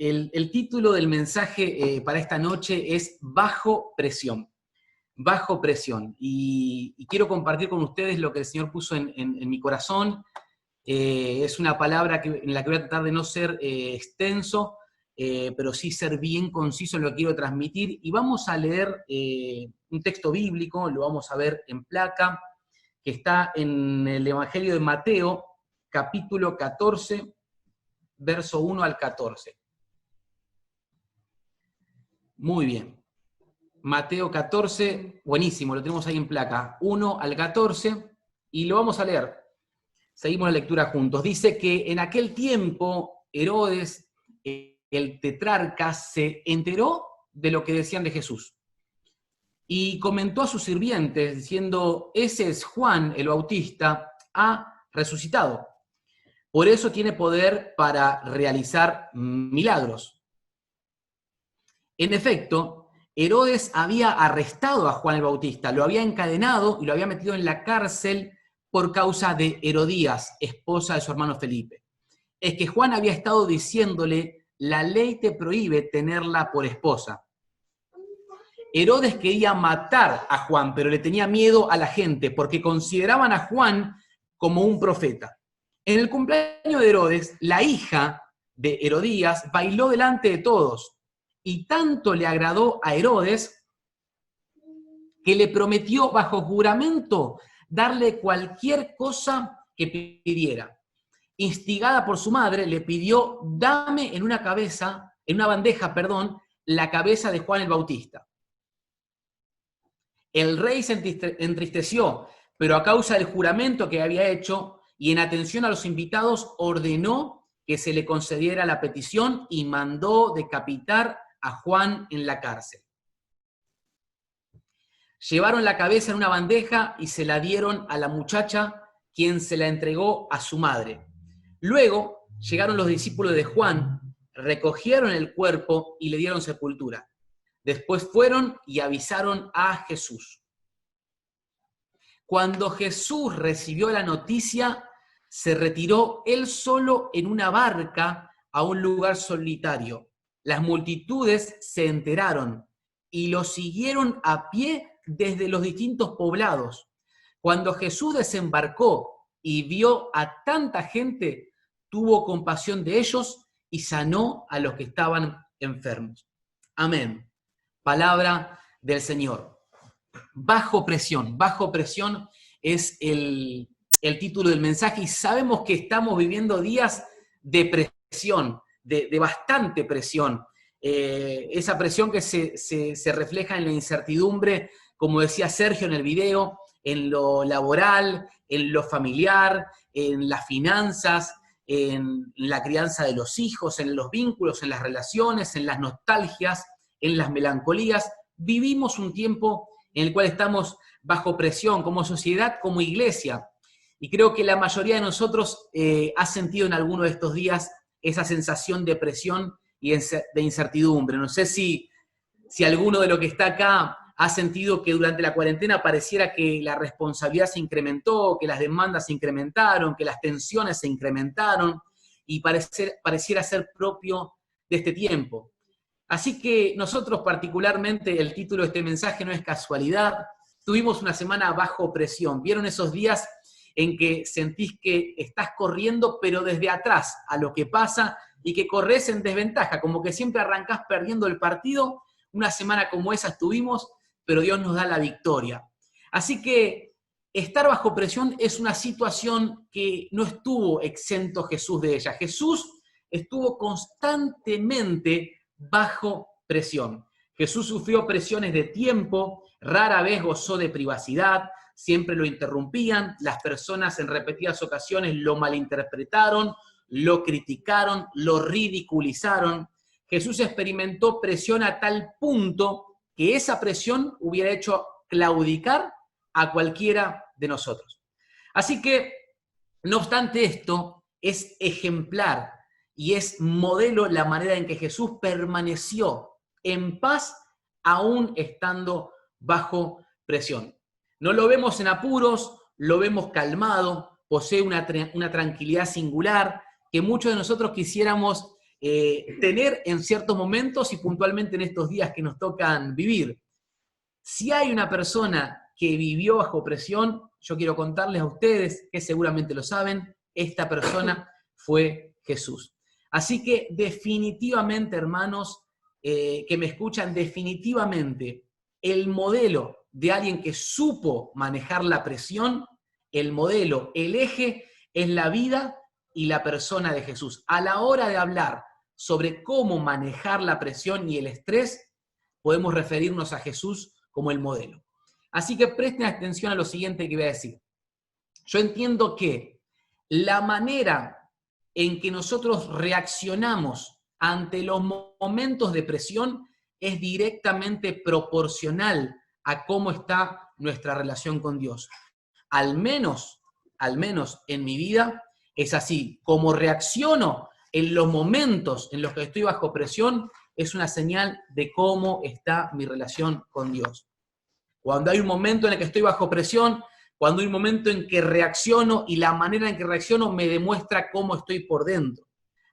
El título del mensaje para esta noche es Bajo Presión. Bajo presión. Y quiero compartir con ustedes lo que el Señor puso en mi corazón. Es una palabra en la que voy a tratar de no ser extenso, pero sí ser bien conciso en lo que quiero transmitir. Y vamos a leer un texto bíblico, lo vamos a ver en placa, que está en el Evangelio de Mateo, capítulo 14, verso 1 al 14. Muy bien. Mateo 14, buenísimo, lo tenemos ahí en placa, 1 al 14, y lo vamos a leer. Seguimos la lectura juntos. Dice que en aquel tiempo Herodes, el tetrarca, se enteró de lo que decían de Jesús. Y comentó a sus sirvientes diciendo, ese es Juan el Bautista, ha resucitado. Por eso tiene poder para realizar milagros. En efecto, Herodes había arrestado a Juan el Bautista, lo había encadenado y lo había metido en la cárcel por causa de Herodías, esposa de su hermano Felipe. Es que Juan había estado diciéndole, la ley te prohíbe tenerla por esposa. Herodes quería matar a Juan, pero le tenía miedo a la gente, porque consideraban a Juan como un profeta. En el cumpleaños de Herodes, la hija de Herodías bailó delante de todos, y tanto le agradó a Herodes que le prometió bajo juramento darle cualquier cosa que pidiera. Instigada por su madre, le pidió, dame en una bandeja, la cabeza de Juan el Bautista. El rey se entristeció, pero a causa del juramento que había hecho y en atención a los invitados, ordenó que se le concediera la petición y mandó decapitar a Juan en la cárcel. Llevaron la cabeza en una bandeja y se la dieron a la muchacha, quien se la entregó a su madre. Luego llegaron los discípulos de Juan, recogieron el cuerpo y le dieron sepultura. Después fueron y avisaron a Jesús. Cuando Jesús recibió la noticia, se retiró él solo en una barca a un lugar solitario. Las multitudes se enteraron y lo siguieron a pie desde los distintos poblados. Cuando Jesús desembarcó y vio a tanta gente, tuvo compasión de ellos y sanó a los que estaban enfermos. Amén. Palabra del Señor. Bajo presión es el título del mensaje y sabemos que estamos viviendo días de presión, de bastante presión. Esa presión que se refleja en la incertidumbre, como decía Sergio en el video, en lo laboral, en lo familiar, en las finanzas, en la crianza de los hijos, en los vínculos, en las relaciones, en las nostalgias, en las melancolías. Vivimos un tiempo en el cual estamos bajo presión como sociedad, como iglesia. Y creo que la mayoría de nosotros ha sentido en alguno de estos días esa sensación de presión y de incertidumbre. No sé si alguno de los que está acá ha sentido que durante la cuarentena pareciera que la responsabilidad se incrementó, que las demandas se incrementaron, que las tensiones se incrementaron, y pareciera ser propio de este tiempo. Así que nosotros particularmente, el título de este mensaje no es casualidad, tuvimos una semana bajo presión. ¿Vieron esos días en que sentís que estás corriendo, pero desde atrás a lo que pasa y que corres en desventaja, como que siempre arrancás perdiendo el partido? Una semana como esa tuvimos, pero Dios nos da la victoria. Así que estar bajo presión es una situación que no estuvo exento Jesús de ella. Jesús estuvo constantemente bajo presión. Jesús sufrió presiones de tiempo, rara vez gozó de privacidad, siempre lo interrumpían, las personas en repetidas ocasiones lo malinterpretaron, lo criticaron, lo ridiculizaron. Jesús experimentó presión a tal punto que esa presión hubiera hecho claudicar a cualquiera de nosotros. Así que, no obstante esto, es ejemplar y es modelo la manera en que Jesús permaneció en paz aún estando bajo presión. No lo vemos en apuros, lo vemos calmado, posee una tranquilidad singular que muchos de nosotros quisiéramos tener en ciertos momentos y puntualmente en estos días que nos tocan vivir. Si hay una persona que vivió bajo presión, yo quiero contarles a ustedes, que seguramente lo saben, esta persona fue Jesús. Así que definitivamente, hermanos, que me escuchan, definitivamente el modelo de alguien que supo manejar la presión, el modelo, el eje, es la vida y la persona de Jesús. A la hora de hablar sobre cómo manejar la presión y el estrés, podemos referirnos a Jesús como el modelo. Así que presten atención a lo siguiente que voy a decir. Yo entiendo que la manera en que nosotros reaccionamos ante los momentos de presión es directamente proporcional a cómo está nuestra relación con Dios. Al menos en mi vida es así. Como reacciono en los momentos en los que estoy bajo presión, es una señal de cómo está mi relación con Dios. Cuando hay un momento en el que estoy bajo presión, cuando hay un momento en que reacciono y la manera en que reacciono me demuestra cómo estoy por dentro.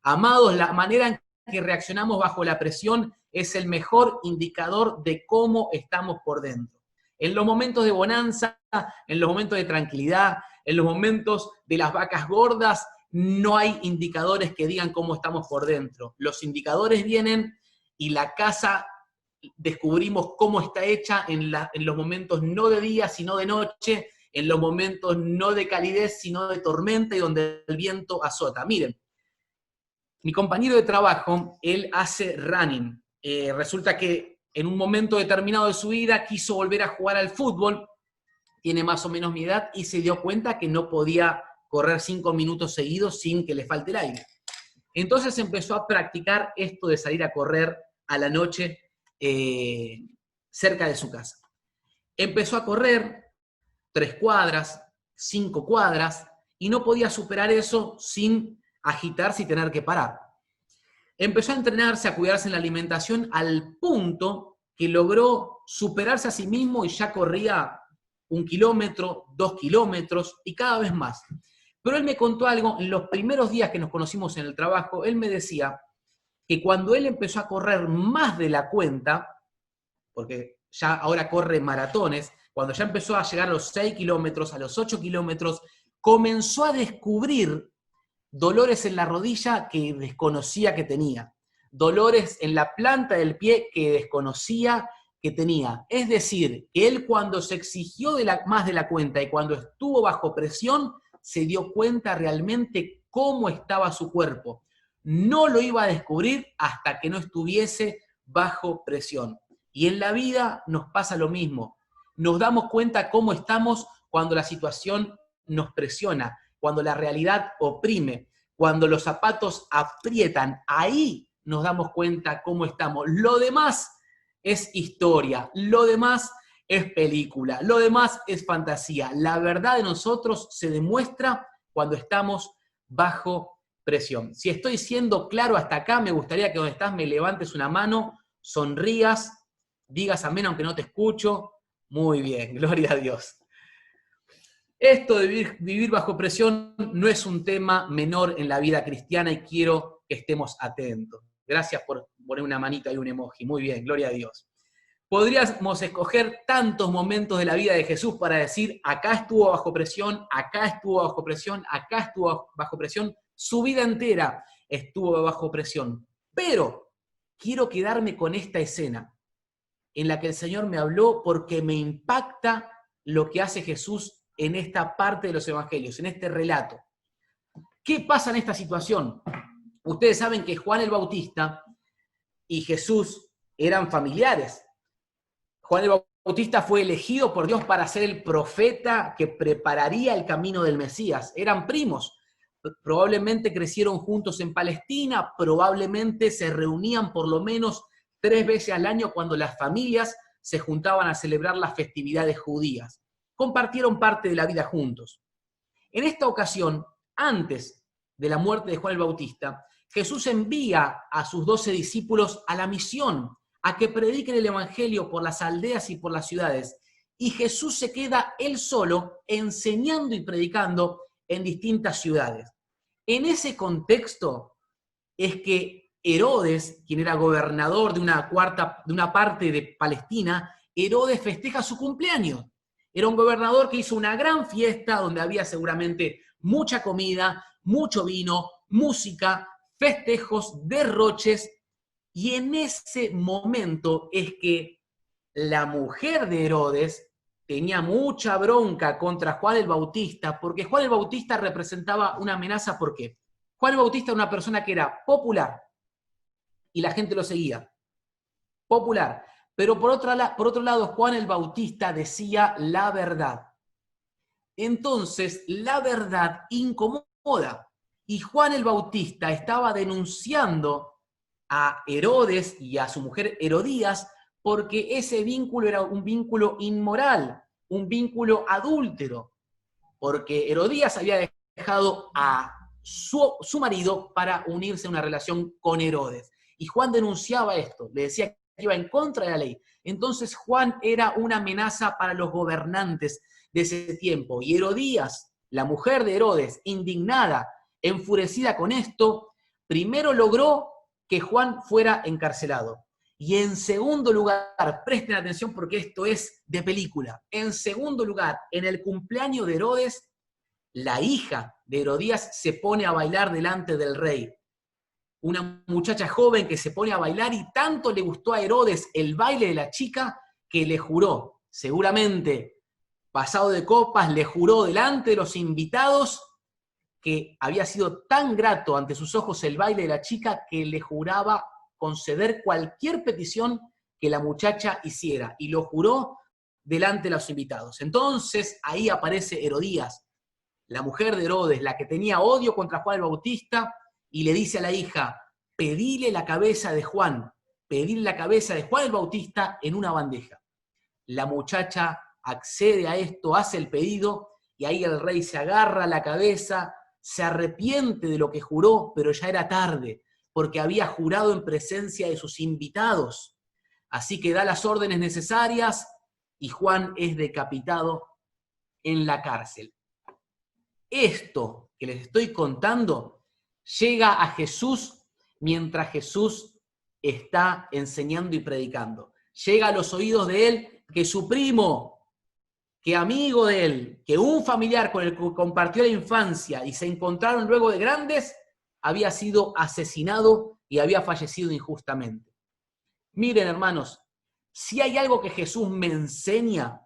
Amados, la manera en que reaccionamos bajo la presión es el mejor indicador de cómo estamos por dentro. En los momentos de bonanza, en los momentos de tranquilidad, en los momentos de las vacas gordas, no hay indicadores que digan cómo estamos por dentro. Los indicadores vienen y la casa descubrimos cómo está hecha en los momentos no de día, sino de noche, en los momentos no de calidez, sino de tormenta y donde el viento azota. Miren, mi compañero de trabajo, él hace running. Resulta que en un momento determinado de su vida quiso volver a jugar al fútbol, tiene más o menos mi edad, y se dio cuenta que no podía correr 5 minutos seguidos sin que le falte el aire. Entonces empezó a practicar esto de salir a correr a la noche cerca de su casa. Empezó a correr 3 cuadras, 5 cuadras, y no podía superar eso sin agitarse y tener que parar. Empezó a entrenarse, a cuidarse en la alimentación, al punto que logró superarse a sí mismo y ya corría 1 kilómetro, 2 kilómetros y cada vez más. Pero él me contó algo, en los primeros días que nos conocimos en el trabajo, él me decía que cuando él empezó a correr más de la cuenta, porque ya ahora corre maratones, cuando ya empezó a llegar a los 6 kilómetros, a los 8 kilómetros, comenzó a descubrir dolores en la rodilla que desconocía que tenía, dolores en la planta del pie que desconocía que tenía. Es decir, que él cuando se exigió más de la cuenta y cuando estuvo bajo presión, se dio cuenta realmente cómo estaba su cuerpo. No lo iba a descubrir hasta que no estuviese bajo presión. Y en la vida nos pasa lo mismo. Nos damos cuenta cómo estamos cuando la situación nos presiona, cuando la realidad oprime, cuando los zapatos aprietan. Ahí nos damos cuenta cómo estamos. Lo demás es historia, lo demás es película, lo demás es fantasía. La verdad de nosotros se demuestra cuando estamos bajo presión. Si estoy siendo claro hasta acá, me gustaría que donde estás me levantes una mano, sonrías, digas amén aunque no te escucho. Muy bien, gloria a Dios. Esto de vivir bajo presión no es un tema menor en la vida cristiana y quiero que estemos atentos. Gracias por poner una manita y un emoji. Muy bien, gloria a Dios. Podríamos escoger tantos momentos de la vida de Jesús para decir, acá estuvo bajo presión, acá estuvo bajo presión, acá estuvo bajo presión. Su vida entera estuvo bajo presión. Pero quiero quedarme con esta escena en la que el Señor me habló porque me impacta lo que hace Jesús en esta parte de los evangelios, en este relato. ¿Qué pasa en esta situación? Ustedes saben que Juan el Bautista y Jesús eran familiares. Juan el Bautista fue elegido por Dios para ser el profeta que prepararía el camino del Mesías. Eran primos. Probablemente crecieron juntos en Palestina, probablemente se reunían por lo menos 3 veces al año cuando las familias se juntaban a celebrar las festividades judías. Compartieron parte de la vida juntos. En esta ocasión, antes de la muerte de Juan el Bautista, Jesús envía a sus 12 discípulos a la misión, a que prediquen el evangelio por las aldeas y por las ciudades. Y Jesús se queda él solo enseñando y predicando en distintas ciudades. En ese contexto es que Herodes, quien era gobernador de una parte de Palestina, Herodes festeja su cumpleaños. Era un gobernador que hizo una gran fiesta donde había seguramente mucha comida, mucho vino, música, festejos, derroches, y en ese momento es que la mujer de Herodes tenía mucha bronca contra Juan el Bautista, porque Juan el Bautista representaba una amenaza. ¿Por qué? Juan el Bautista era una persona que era popular y la gente lo seguía. Popular. Pero por otro lado, Juan el Bautista decía la verdad. Entonces, la verdad incomoda. Y Juan el Bautista estaba denunciando a Herodes y a su mujer Herodías porque ese vínculo era un vínculo inmoral, un vínculo adúltero, porque Herodías había dejado a su marido para unirse a una relación con Herodes. Y Juan denunciaba esto, le decía que iba en contra de la ley. Entonces Juan era una amenaza para los gobernantes de ese tiempo. Y Herodías, la mujer de Herodes, indignada, enfurecida con esto, primero logró que Juan fuera encarcelado. Y en segundo lugar, presten atención porque esto es de película, en segundo lugar, en el cumpleaños de Herodes, la hija de Herodías se pone a bailar delante del rey. Una muchacha joven que se pone a bailar y tanto le gustó a Herodes el baile de la chica que le juró, seguramente pasado de copas, le juró delante de los invitados que había sido tan grato ante sus ojos el baile de la chica que le juraba conceder cualquier petición que la muchacha hiciera, y lo juró delante de los invitados. Entonces ahí aparece Herodías, la mujer de Herodes, la que tenía odio contra Juan el Bautista, y le dice a la hija, pedile la cabeza de Juan, pedile la cabeza de Juan el Bautista en una bandeja. La muchacha accede a esto, hace el pedido, y ahí el rey se agarra la cabeza, se arrepiente de lo que juró, pero ya era tarde, porque había jurado en presencia de sus invitados. Así que da las órdenes necesarias y Juan es decapitado en la cárcel. Esto que les estoy contando llega a Jesús mientras Jesús está enseñando y predicando. Llega a los oídos de él que su primo, que amigo de él, que un familiar con el que compartió la infancia y se encontraron luego de grandes, había sido asesinado y había fallecido injustamente. Miren, hermanos, si hay algo que Jesús me enseña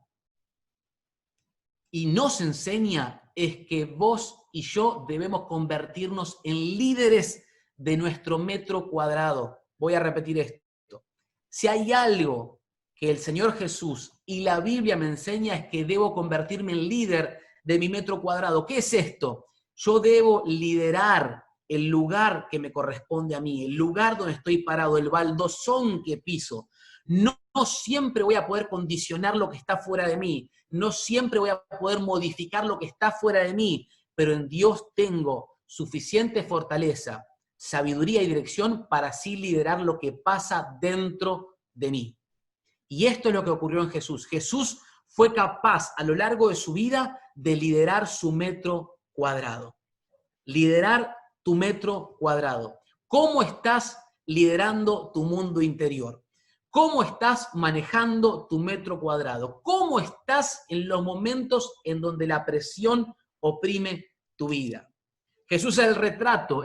y nos enseña, es que vos y yo debemos convertirnos en líderes de nuestro metro cuadrado. Voy a repetir esto. Si hay algo que el Señor Jesús y la Biblia me enseña, es que debo convertirme en líder de mi metro cuadrado. ¿Qué es esto? Yo debo liderar el lugar que me corresponde a mí, el lugar donde estoy parado, el baldosón que piso. No siempre voy a poder condicionar lo que está fuera de mí, no siempre voy a poder modificar lo que está fuera de mí, pero en Dios tengo suficiente fortaleza, sabiduría y dirección para así liderar lo que pasa dentro de mí. Y esto es lo que ocurrió en Jesús. Jesús fue capaz a lo largo de su vida de liderar su metro cuadrado. Liderar tu metro cuadrado. ¿Cómo estás liderando tu mundo interior? ¿Cómo estás manejando tu metro cuadrado? ¿Cómo estás en los momentos en donde la presión oprime tu vida? Jesús es el retrato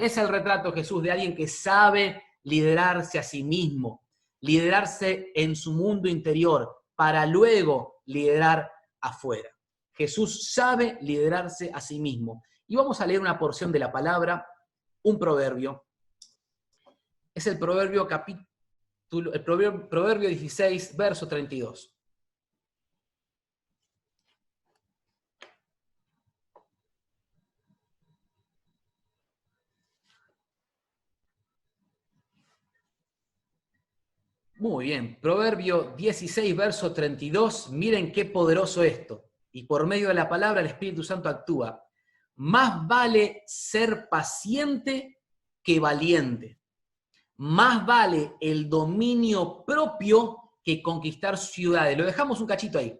Jesús de alguien que sabe liderarse a sí mismo, liderarse en su mundo interior para luego liderar afuera. Jesús sabe liderarse a sí mismo. Y vamos a leer una porción de la palabra, un proverbio. Es el proverbio proverbio 16, verso 32. Muy bien, Proverbio 16, verso 32, miren qué poderoso esto. Y por medio de la palabra el Espíritu Santo actúa. Más vale ser paciente que valiente. Más vale el dominio propio que conquistar ciudades. Lo dejamos un cachito ahí.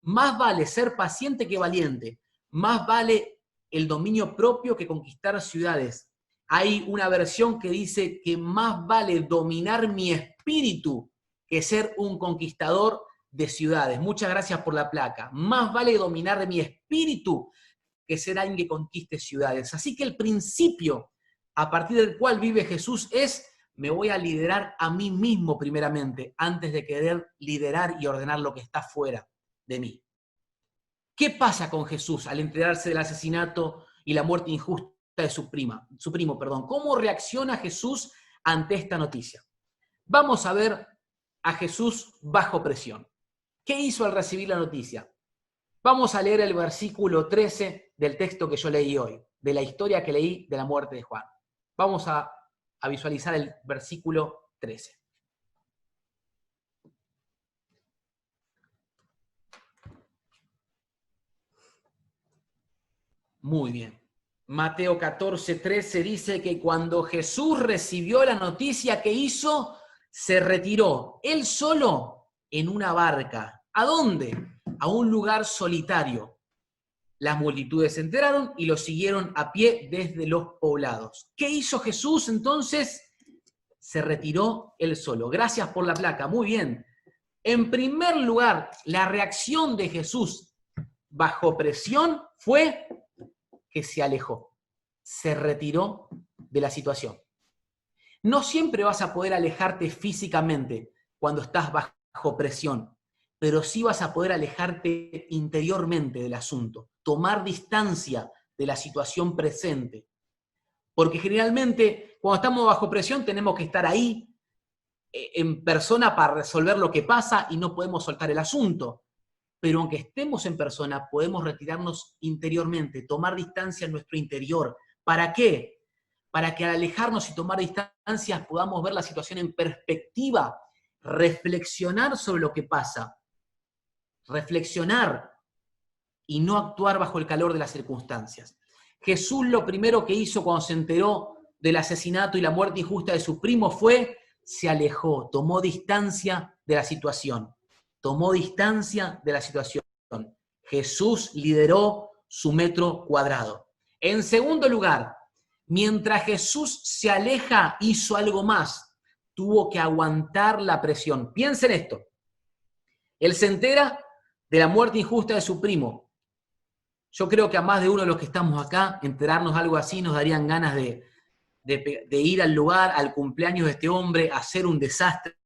Más vale ser paciente que valiente. Más vale el dominio propio que conquistar ciudades. Hay una versión que dice que más vale dominar mi espíritu que ser un conquistador de ciudades. Muchas gracias por la placa. Más vale dominar mi espíritu que ser alguien que conquiste ciudades. Así que el principio a partir del cual vive Jesús es: me voy a liderar a mí mismo primeramente, antes de querer liderar y ordenar lo que está fuera de mí. ¿Qué pasa con Jesús al enterarse del asesinato y la muerte injusta de su primo? ¿Cómo reacciona Jesús ante esta noticia? Vamos a ver a Jesús bajo presión. ¿Qué hizo al recibir la noticia? Vamos a leer el versículo 13 del texto que yo leí hoy, de la historia que leí de la muerte de Juan. Vamos a visualizar el versículo 13. Muy bien. Mateo 14:13 dice que cuando Jesús recibió la noticia, que hizo, se retiró él solo en una barca. ¿A dónde? A un lugar solitario. Las multitudes se enteraron y lo siguieron a pie desde los poblados. ¿Qué hizo Jesús entonces? Se retiró él solo. Gracias por la placa, muy bien. En primer lugar, la reacción de Jesús bajo presión fue que se alejó, se retiró de la situación. No siempre vas a poder alejarte físicamente cuando estás bajo presión, pero sí vas a poder alejarte interiormente del asunto, tomar distancia de la situación presente. Porque generalmente cuando estamos bajo presión tenemos que estar ahí en persona para resolver lo que pasa y no podemos soltar el asunto. Pero aunque estemos en persona, podemos retirarnos interiormente, tomar distancia en nuestro interior. ¿Para qué? Para que al alejarnos y tomar distancias podamos ver la situación en perspectiva, reflexionar sobre lo que pasa, reflexionar y no actuar bajo el calor de las circunstancias. Jesús lo primero que hizo cuando se enteró del asesinato y la muerte injusta de su primo fue, se alejó, tomó distancia de la situación. Tomó distancia de la situación. Jesús lideró su metro cuadrado. En segundo lugar, mientras Jesús se aleja, hizo algo más. Tuvo que aguantar la presión. Piensen esto. Él se entera de la muerte injusta de su primo. Yo creo que a más de uno de los que estamos acá, enterarnos algo así nos darían ganas de ir al lugar, al cumpleaños de este hombre, hacer un desastre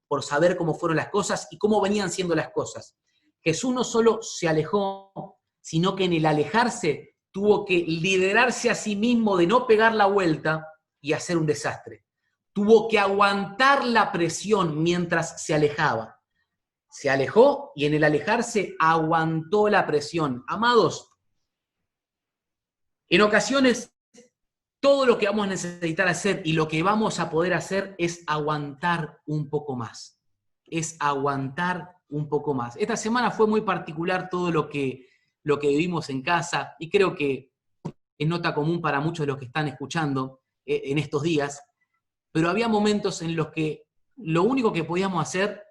por saber cómo fueron las cosas y cómo venían siendo las cosas. Jesús no solo se alejó, sino que en el alejarse tuvo que liderarse a sí mismo de no pegar la vuelta y hacer un desastre. Tuvo que aguantar la presión mientras se alejaba. Se alejó y en el alejarse aguantó la presión. Amados, en ocasiones todo lo que vamos a necesitar hacer y lo que vamos a poder hacer es aguantar un poco más. Es aguantar un poco más. Esta semana fue muy particular todo lo que vivimos en casa y creo que es nota común para muchos de los que están escuchando en estos días, pero había momentos en los que lo único que podíamos hacer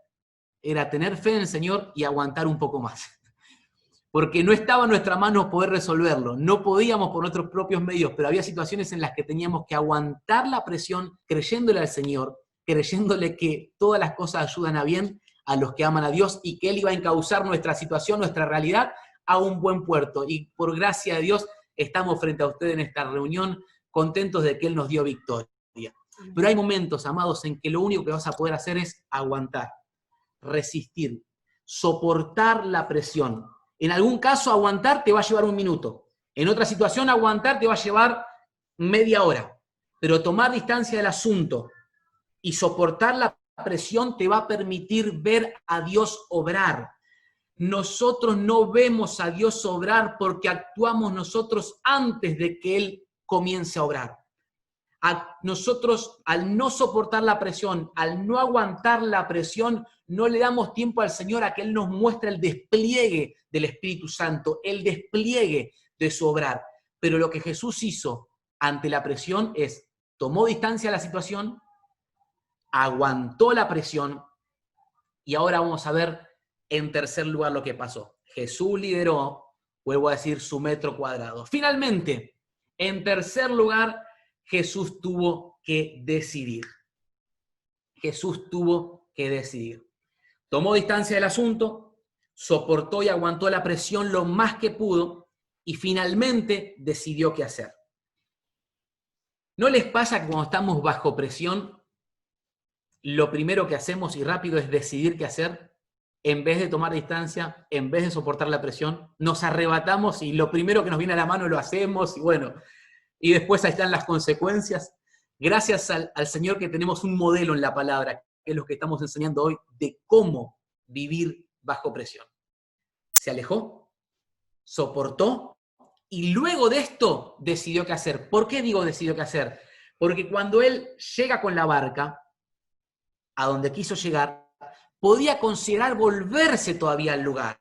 era tener fe en el Señor y aguantar un poco más. Porque no estaba en nuestra mano poder resolverlo, no podíamos por nuestros propios medios, pero había situaciones en las que teníamos que aguantar la presión creyéndole al Señor, creyéndole que todas las cosas ayudan a bien a los que aman a Dios y que Él iba a encauzar nuestra situación, nuestra realidad a un buen puerto. Y por gracia de Dios estamos frente a ustedes en esta reunión contentos de que Él nos dio victoria. Pero hay momentos, amados, en que lo único que vas a poder hacer es aguantar, resistir, soportar la presión. En algún caso, aguantar te va a llevar 1 minuto. En otra situación, aguantar te va a llevar media hora. Pero tomar distancia del asunto y soportar la presión te va a permitir ver a Dios obrar. Nosotros no vemos a Dios obrar porque actuamos nosotros antes de que Él comience a obrar. Nosotros, al no soportar la presión, al no aguantar la presión, no le damos tiempo al Señor a que Él nos muestre el despliegue del Espíritu Santo, el despliegue de su obrar. Pero lo que Jesús hizo ante la presión es, tomó distancia de la situación, aguantó la presión, y ahora vamos a ver en tercer lugar lo que pasó. Jesús lideró, vuelvo a decir, su metro cuadrado. Finalmente, en tercer lugar, Jesús tuvo que decidir. Jesús tuvo que decidir. Tomó distancia del asunto, soportó y aguantó la presión lo más que pudo y finalmente decidió qué hacer. ¿No les pasa que cuando estamos bajo presión, lo primero que hacemos y rápido es decidir qué hacer? En vez de tomar distancia, en vez de soportar la presión, nos arrebatamos y lo primero que nos viene a la mano lo hacemos y bueno, y después ahí están las consecuencias. Gracias al Señor que tenemos un modelo en la palabra, que es lo que estamos enseñando hoy, de cómo vivir bajo presión. Se alejó, soportó, y luego de esto decidió qué hacer. ¿Por qué digo decidió qué hacer? Porque cuando él llega con la barca, a donde quiso llegar, podía considerar volverse todavía al lugar,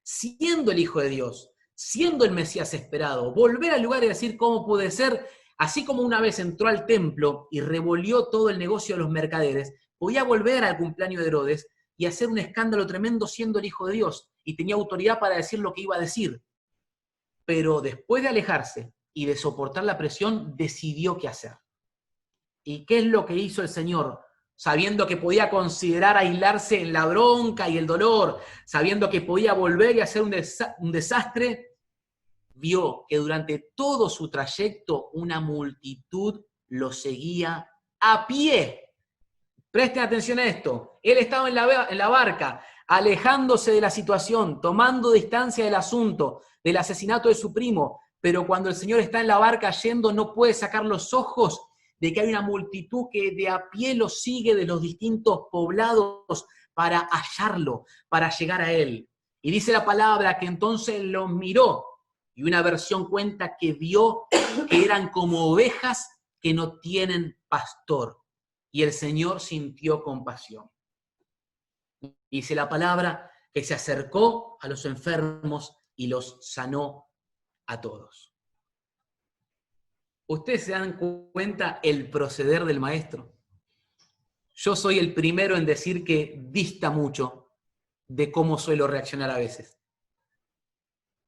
siendo el Hijo de Dios, siendo el Mesías esperado, volver al lugar y decir cómo puede ser, así como una vez entró al templo y revolvió todo el negocio de los mercaderes, podía volver al cumpleaños de Herodes y hacer un escándalo tremendo siendo el Hijo de Dios, y tenía autoridad para decir lo que iba a decir. Pero después de alejarse y de soportar la presión, decidió qué hacer. ¿Y qué es lo que hizo el Señor? Sabiendo que podía considerar aislarse en la bronca y el dolor, sabiendo que podía volver y hacer un desastre, vio que durante todo su trayecto una multitud lo seguía a pie. Presten atención a esto. Él estaba en la barca, alejándose de la situación, tomando distancia del asunto, del asesinato de su primo, pero cuando el Señor está en la barca yendo, no puede sacar los ojos de que hay una multitud que de a pie lo sigue de los distintos poblados para hallarlo, para llegar a él. Y dice la palabra que entonces los miró, y una versión cuenta que vio que eran como ovejas que no tienen pastor. Y el Señor sintió compasión. Dice la palabra que se acercó a los enfermos y los sanó a todos. ¿Ustedes se dan cuenta el proceder del maestro? Yo soy el primero en decir que dista mucho de cómo suelo reaccionar a veces.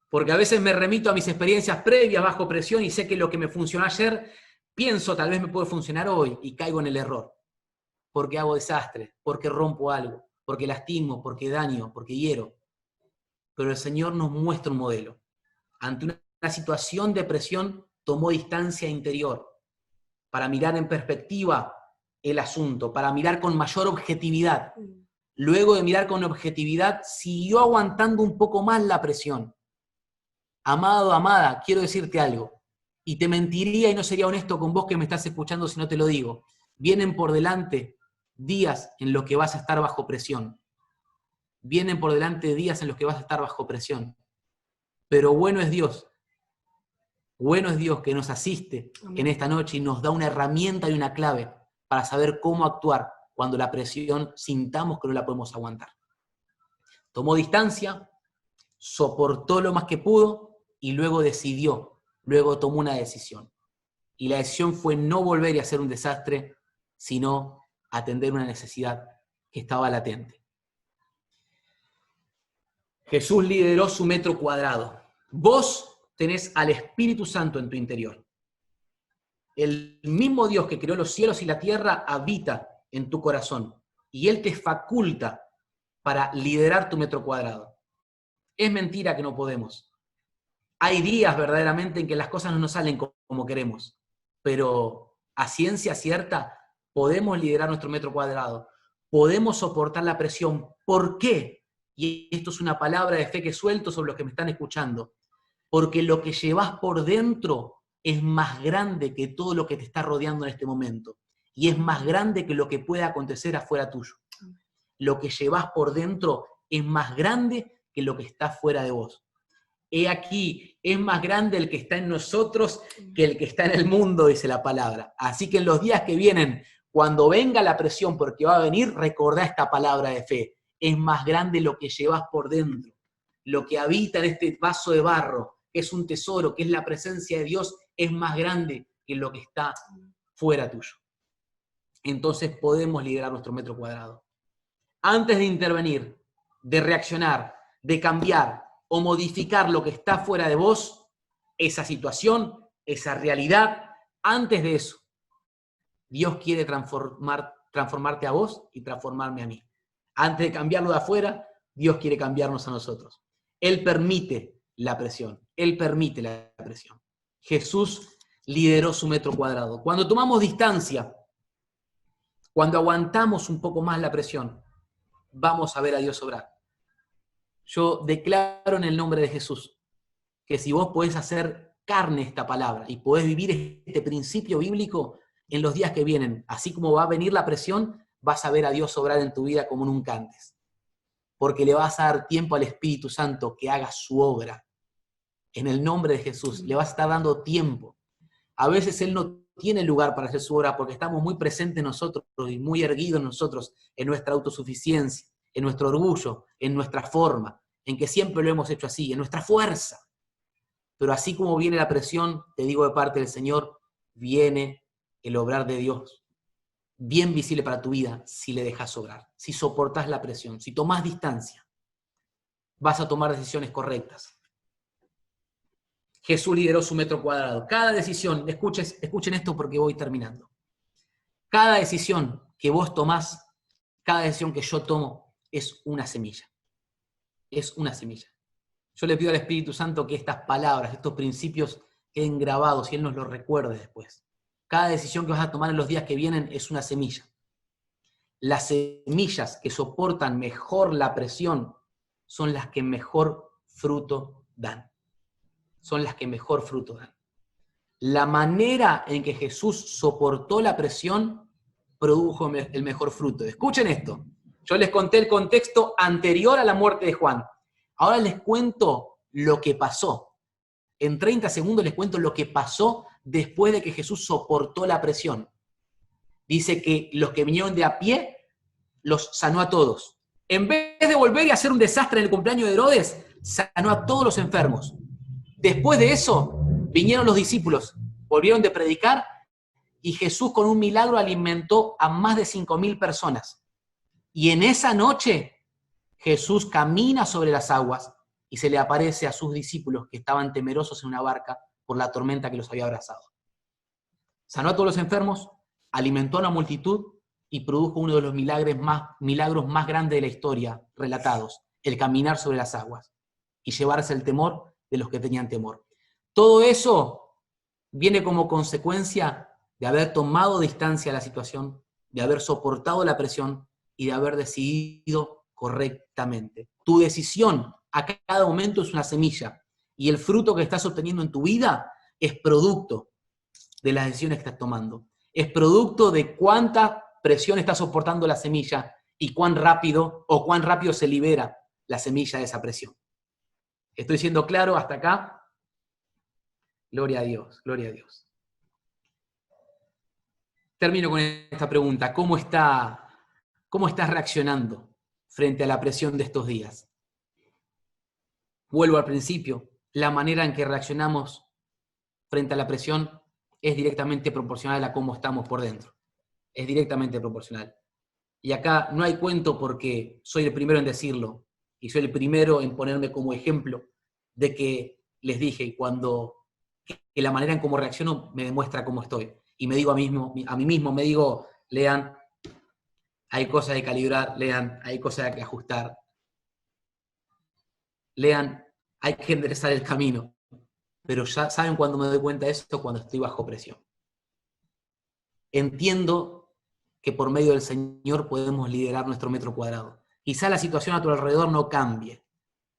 Porque a veces me remito a mis experiencias previas bajo presión y sé que lo que me funcionó ayer, pienso tal vez me puede funcionar hoy y caigo en el error. Porque hago desastre, porque rompo algo, porque lastimo, porque daño, porque hiero. Pero el Señor nos muestra un modelo. Ante una situación de presión, tomó distancia interior para mirar en perspectiva el asunto, para mirar con mayor objetividad. Luego de mirar con objetividad, siguió aguantando un poco más la presión. Amado, amada, quiero decirte algo, y te mentiría y no sería honesto con vos que me estás escuchando si no te lo digo. Vienen por delante días en los que vas a estar bajo presión. Vienen por delante días en los que vas a estar bajo presión. Pero bueno es Dios que nos asiste en esta noche y nos da una herramienta y una clave para saber cómo actuar cuando la presión sintamos que no la podemos aguantar. Tomó distancia, soportó lo más que pudo y luego decidió, luego tomó una decisión. Y la decisión fue no volver y hacer un desastre, sino atender una necesidad que estaba latente. Jesús lideró su metro cuadrado. Vos tenés al Espíritu Santo en tu interior. El mismo Dios que creó los cielos y la tierra habita en tu corazón y Él te faculta para liderar tu metro cuadrado. Es mentira que no podemos. Hay días verdaderamente en que las cosas no nos salen como queremos, pero a ciencia cierta podemos liderar nuestro metro cuadrado, podemos soportar la presión. ¿Por qué? Y esto es una palabra de fe que suelto sobre los que me están escuchando. Porque lo que llevas por dentro es más grande que todo lo que te está rodeando en este momento. Y es más grande que lo que pueda acontecer afuera tuyo. Lo que llevas por dentro es más grande que lo que está fuera de vos. He aquí, es más grande el que está en nosotros que el que está en el mundo, dice la palabra. Así que en los días que vienen, cuando venga la presión, porque va a venir, recordá esta palabra de fe. Es más grande lo que llevas por dentro. Lo que habita en este vaso de barro, que es un tesoro, que es la presencia de Dios, es más grande que lo que está fuera tuyo. Entonces podemos liderar nuestro metro cuadrado. Antes de intervenir, de reaccionar, de cambiar o modificar lo que está fuera de vos, esa situación, esa realidad, Antes de eso, Dios quiere transformarte a vos y transformarme a mí. Antes de cambiarlo de afuera, Dios quiere cambiarnos a nosotros. Él permite la presión. Él permite la presión. Jesús lideró su metro cuadrado. Cuando tomamos distancia, cuando aguantamos un poco más la presión, vamos a ver a Dios obrar. Yo declaro en el nombre de Jesús que si vos podés hacer carne esta palabra y podés vivir este principio bíblico en los días que vienen, así como va a venir la presión, vas a ver a Dios obrar en tu vida como nunca antes. Porque le vas a dar tiempo al Espíritu Santo que haga su obra. En el nombre de Jesús, le vas a estar dando tiempo. A veces Él no tiene lugar para hacer su obra porque estamos muy presentes nosotros y muy erguidos nosotros en nuestra autosuficiencia, en nuestro orgullo, en nuestra forma, en que siempre lo hemos hecho así, en nuestra fuerza. Pero así como viene la presión, te digo de parte del Señor, viene el obrar de Dios, bien visible para tu vida, si le dejas obrar, si soportás la presión, si tomás distancia, vas a tomar decisiones correctas. Jesús lideró su metro cuadrado. Cada decisión, escuchen esto porque voy terminando. Cada decisión que vos tomás, cada decisión que yo tomo, es una semilla. Es una semilla. Yo le pido al Espíritu Santo que estas palabras, estos principios queden grabados y Él nos los recuerde después. Cada decisión que vas a tomar en los días que vienen es una semilla. Las semillas que soportan mejor la presión son las que mejor fruto dan. Son las que mejor fruto dan. La manera en que Jesús soportó la presión produjo el mejor fruto. Escuchen esto. Yo les conté el contexto anterior a la muerte de Juan. Ahora les cuento lo que pasó. En 30 segundos les cuento lo que pasó después de que Jesús soportó la presión. Dice que los que vinieron de a pie los sanó a todos. En vez de volver y hacer un desastre en el cumpleaños de Herodes, sanó a todos los enfermos. Después de eso, vinieron los discípulos, volvieron de predicar y Jesús con un milagro alimentó a más de 5.000 personas. Y en esa noche, Jesús camina sobre las aguas y se le aparece a sus discípulos que estaban temerosos en una barca por la tormenta que los había abrazado. Sanó a todos los enfermos, alimentó a una multitud y produjo uno de los milagros más grandes de la historia relatados, el caminar sobre las aguas y llevarse el temor de los que tenían temor. Todo eso viene como consecuencia de haber tomado distancia a la situación, de haber soportado la presión y de haber decidido correctamente. Tu decisión a cada momento es una semilla y el fruto que estás obteniendo en tu vida es producto de las decisiones que estás tomando. Es producto de cuánta presión está soportando la semilla y cuán rápido se libera la semilla de esa presión. ¿Estoy siendo claro hasta acá? Gloria a Dios, gloria a Dios. Termino con esta pregunta. ¿Cómo estás reaccionando frente a la presión de estos días? Vuelvo al principio. La manera en que reaccionamos frente a la presión es directamente proporcional a cómo estamos por dentro. Es directamente proporcional. Y acá no hay cuento porque soy el primero en decirlo y soy el primero en ponerme como ejemplo de que les dije que la manera en cómo reacciono me demuestra cómo estoy. Y me digo a mí mismo, me digo, lean, hay cosas de calibrar, lean, hay cosas que ajustar. Lean, hay que enderezar el camino. Pero ya saben cuando me doy cuenta de esto, cuando estoy bajo presión. Entiendo que por medio del Señor podemos liderar nuestro metro cuadrado. Quizá la situación a tu alrededor no cambie,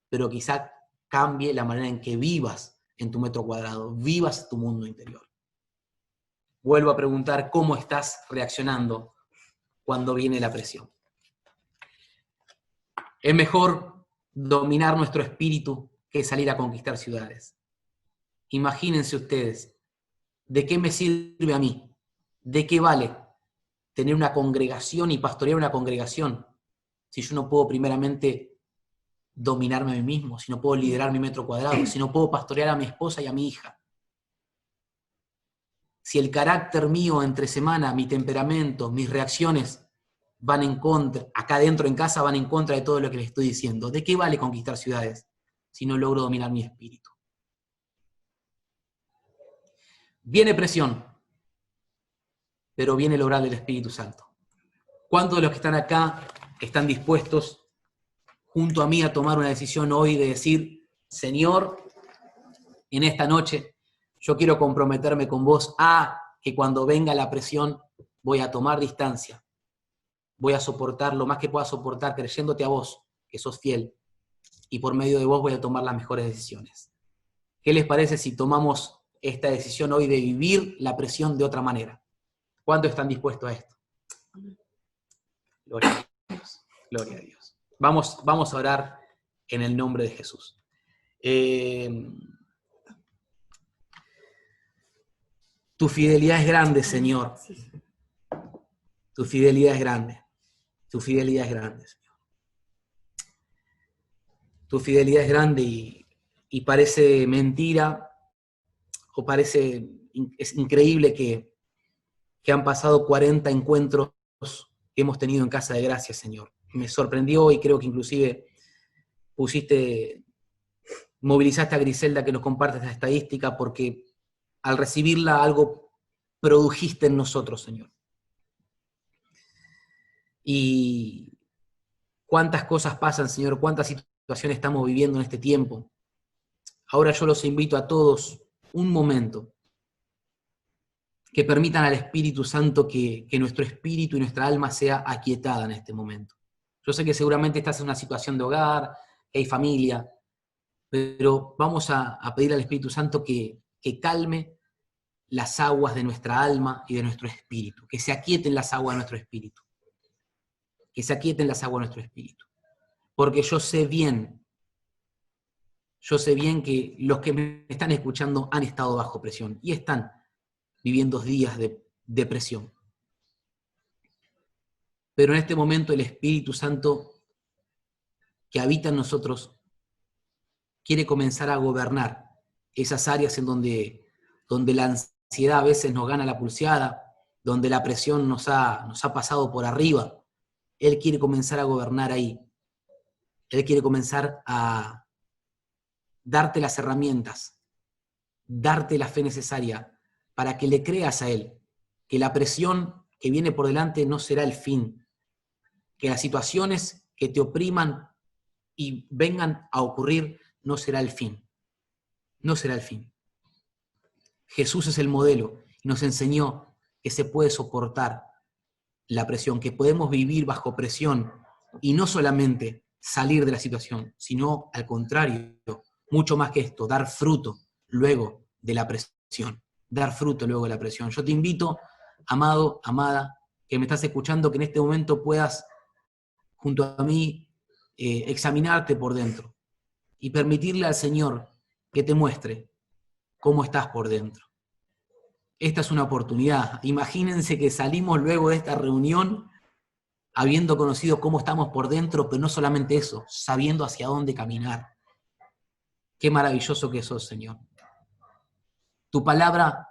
pero quizá cambie la manera en que vivas en tu metro cuadrado, vivas tu mundo interior. Vuelvo a preguntar, ¿cómo estás reaccionando cuando viene la presión? Es mejor dominar nuestro espíritu que salir a conquistar ciudades. Imagínense ustedes, ¿de qué me sirve a mí? ¿De qué vale tener una congregación y pastorear una congregación si yo no puedo primeramente dominarme a mí mismo, si no puedo liderar mi metro cuadrado, si no puedo pastorear a mi esposa y a mi hija? Si el carácter mío entre semana, mi temperamento, mis reacciones van en contra, acá dentro en casa van en contra de todo lo que les estoy diciendo, ¿de qué vale conquistar ciudades si no logro dominar mi espíritu? Viene presión. pero viene el obrar del Espíritu Santo. ¿Cuántos de los que están acá están dispuestos junto a mí a tomar una decisión hoy de decir, Señor, en esta noche yo quiero comprometerme con vos a que cuando venga la presión voy a tomar distancia, voy a soportar lo más que pueda soportar, creyéndote a vos, que sos fiel, y por medio de vos voy a tomar las mejores decisiones? ¿Qué les parece si tomamos esta decisión hoy de vivir la presión de otra manera? ¿Cuántos están dispuestos a esto? Gloria a Dios. Gloria a Dios. Vamos a orar en el nombre de Jesús. Tu fidelidad es grande, Señor. Tu fidelidad es grande. Tu fidelidad es grande, Señor. Tu fidelidad es grande y parece mentira o es increíble que han pasado 40 encuentros que hemos tenido en Casa de Gracia, Señor. Me sorprendió y creo que inclusive movilizaste a Griselda que nos comparte esta estadística porque al recibirla algo produjiste en nosotros, Señor. Y cuántas cosas pasan, Señor, cuántas situaciones estamos viviendo en este tiempo. Ahora yo los invito a todos un momento que permitan al Espíritu Santo que nuestro espíritu y nuestra alma sea aquietada en este momento. Yo sé que seguramente estás en una situación de hogar, que hay familia, pero vamos a pedir al Espíritu Santo que calme las aguas de nuestra alma y de nuestro espíritu, que se aquieten las aguas de nuestro espíritu, que se aquieten las aguas de nuestro espíritu. Porque yo sé bien que los que me están escuchando han estado bajo presión y están viviendo días de depresión. Pero en este momento el Espíritu Santo que habita en nosotros quiere comenzar a gobernar esas áreas en donde la ansiedad a veces nos gana la pulseada, donde la presión nos ha pasado por arriba. Él quiere comenzar a gobernar ahí. Él quiere comenzar a darte las herramientas, darte la fe necesaria para que le creas a Él, que la presión que viene por delante no será el fin, que las situaciones que te opriman y vengan a ocurrir no será el fin, no será el fin. Jesús es el modelo y nos enseñó que se puede soportar la presión, que podemos vivir bajo presión y no solamente salir de la situación, sino al contrario, mucho más que esto, dar fruto luego de la presión. Dar fruto luego de la presión. Yo te invito, amado, amada, que me estás escuchando, que en este momento puedas, junto a mí, examinarte por dentro y permitirle al Señor que te muestre cómo estás por dentro. Esta es una oportunidad. Imagínense que salimos luego de esta reunión habiendo conocido cómo estamos por dentro, pero no solamente eso, sabiendo hacia dónde caminar. Qué maravilloso que sos, Señor. Tu palabra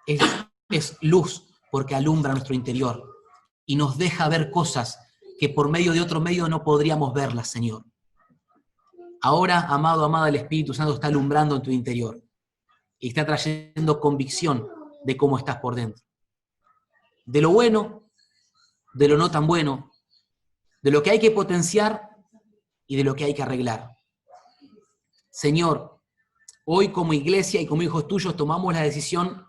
es luz porque alumbra nuestro interior y nos deja ver cosas que por medio de otro medio no podríamos verlas, Señor. Ahora, amado, amada, el Espíritu Santo está alumbrando en tu interior y está trayendo convicción de cómo estás por dentro. De lo bueno, de lo no tan bueno, de lo que hay que potenciar y de lo que hay que arreglar. Señor, hoy como iglesia y como hijos tuyos tomamos la decisión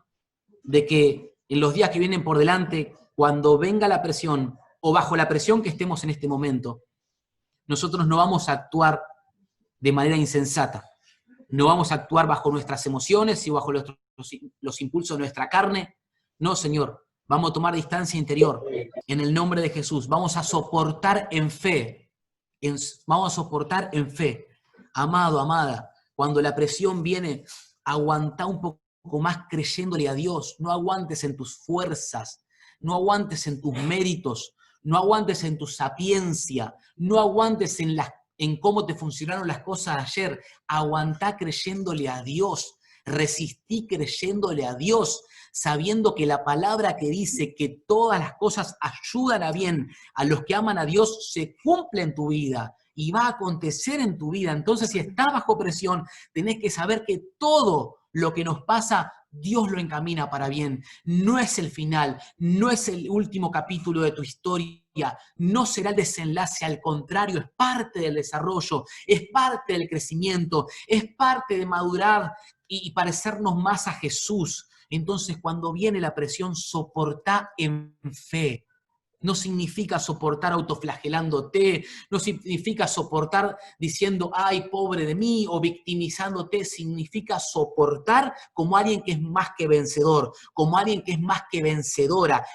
de que en los días que vienen por delante, cuando venga la presión o bajo la presión que estemos en este momento, nosotros no vamos a actuar de manera insensata. No vamos a actuar bajo nuestras emociones y bajo los impulsos de nuestra carne. No, Señor, vamos a tomar distancia interior. En el nombre de Jesús, vamos a soportar en fe. Vamos a soportar en fe. Amado, amada, cuando la presión viene, aguanta un poco más creyéndole a Dios. No aguantes en tus fuerzas, no aguantes en tus méritos, no aguantes en tu sapiencia, no aguantes en cómo te funcionaron las cosas ayer. Aguantá creyéndole a Dios, resistí creyéndole a Dios, sabiendo que la palabra que dice que todas las cosas ayudan a bien a los que aman a Dios se cumple en tu vida y va a acontecer en tu vida. Entonces, si estás bajo presión, tenés que saber que todo lo que nos pasa Dios lo encamina para bien. No es el final, no es el último capítulo de tu historia, no será el desenlace, al contrario, es parte del desarrollo, es parte del crecimiento, es parte de madurar y parecernos más a Jesús. Entonces, cuando viene la presión, soportá en fe. No significa soportar autoflagelándote, no significa soportar diciendo, ay, pobre de mí, o victimizándote. Significa soportar como alguien que es más que vencedor, como alguien que es más que vencedora,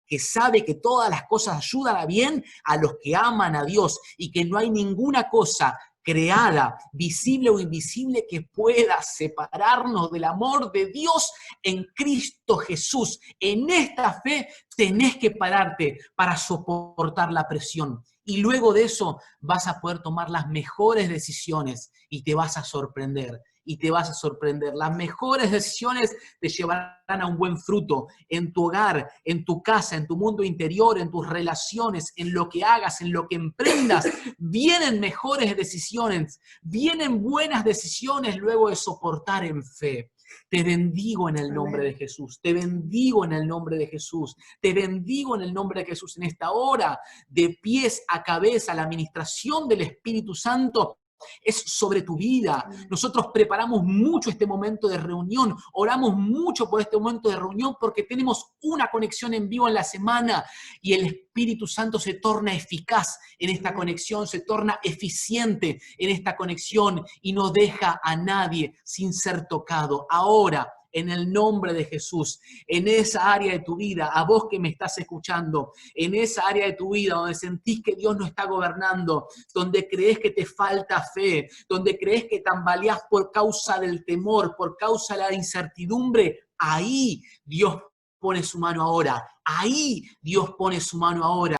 que sabe que todas las cosas ayudan a bien a los que aman a Dios y que no hay ninguna cosa creada, visible o invisible, que pueda separarnos del amor de Dios en Cristo Jesús. En esta fe tenés que pararte para soportar la presión. Y luego de eso vas a poder tomar las mejores decisiones y te vas a sorprender. Y te vas a sorprender. Las mejores decisiones te llevarán a un buen fruto en tu hogar, en tu casa, en tu mundo interior, en tus relaciones, en lo que hagas, en lo que emprendas. Vienen mejores decisiones, vienen buenas decisiones luego de soportar en fe. Te bendigo en el nombre de Jesús, te bendigo en el nombre de Jesús, te bendigo en el nombre de Jesús en esta hora, de pies a cabeza, la administración del Espíritu Santo es sobre tu vida. Nosotros preparamos mucho este momento de reunión, oramos mucho por este momento de reunión porque tenemos una conexión en vivo en la semana y el Espíritu Santo se torna eficaz en esta conexión, se torna eficiente en esta conexión y no deja a nadie sin ser tocado. Ahora, en el nombre de Jesús, en esa área de tu vida, a vos que me estás escuchando, en esa área de tu vida donde sentís que Dios no está gobernando, donde crees que te falta fe, donde crees que tambaleás por causa del temor, por causa de la incertidumbre, ahí Dios pone su mano ahora, ahí Dios pone su mano ahora.